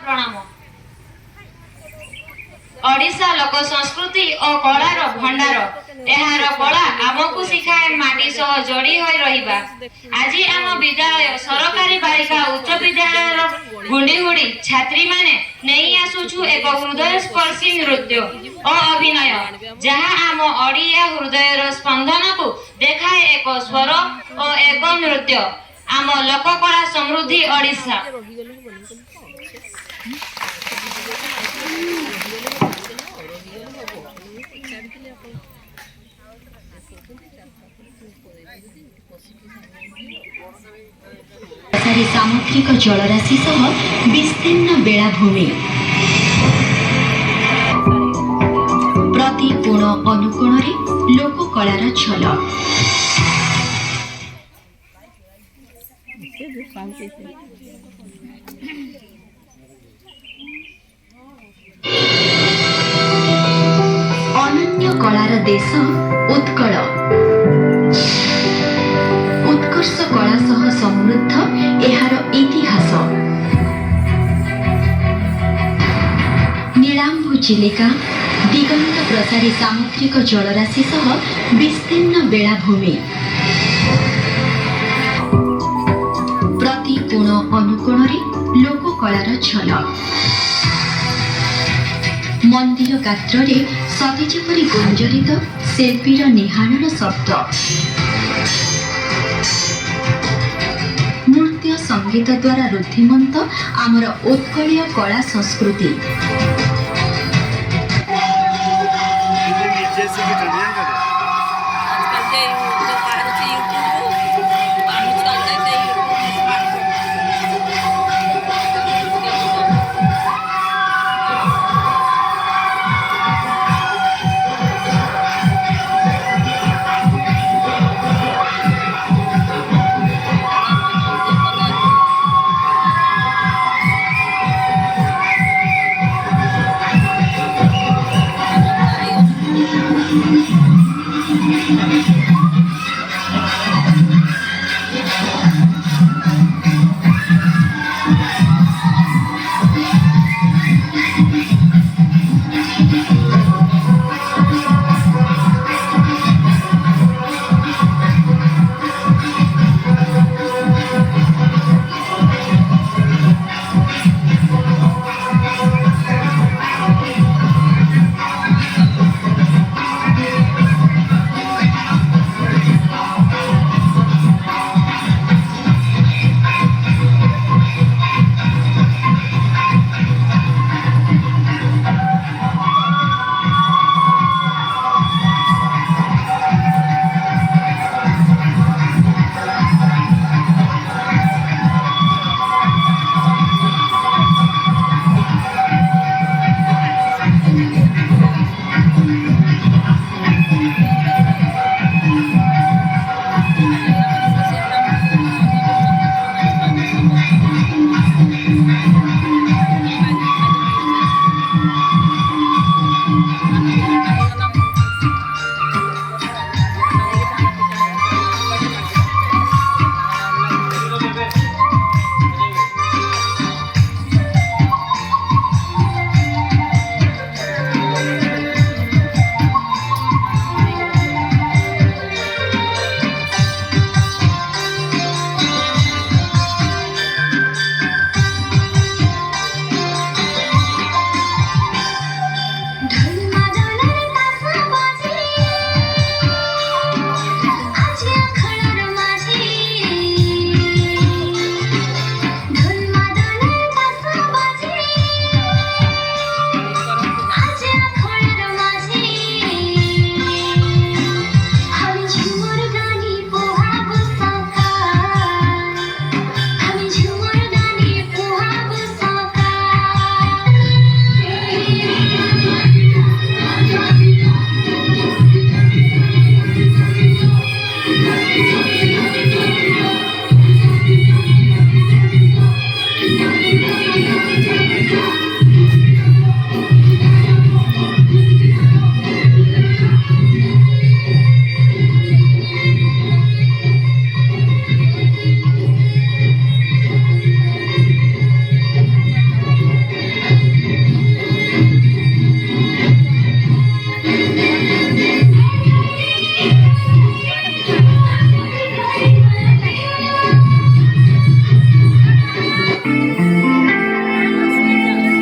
प्रणाम। ओडिशा लोक संस्कृति और कलार भंडार एहार कला आमको शिखाए माटी सह जोड़ी होई रहिबा। आज आम विद्यालय सरकारी बालिका उच्च विद्यालय गुंडी गुड़ी छात्री माने नहीं आसुछु एक हृदय स्पर्शी नृत्य और अभिनय जहाँ आम ओडिया हृदयर स्पंदन को देखाए एक स्वर और एक नृत्य आम लोककला समृद्धि ओडिशा। सामुद्रिक जलराशि सह विस्तीर्ण बेलाभूमि प्रति कोण अनुकोण लोककलार छल अनन्य कलार देश उत्कल उत्कर्ष कला सह समृद्ध एहार इतिहास नीलांबु चिलिका दिगंत प्रसारी सामुद्रिक जलराशि सह विस्तीर्ण बेलाभूमि प्रति कोण अनुकोण लोककलार छल मंदिर गात्रे सते जेपरि गुंजरित शिल्पीर निहाणर शब्द नृत्य संगीत द्वारा रुद्धिमंत आमर उत्कलीय कला संस्कृति।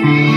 है।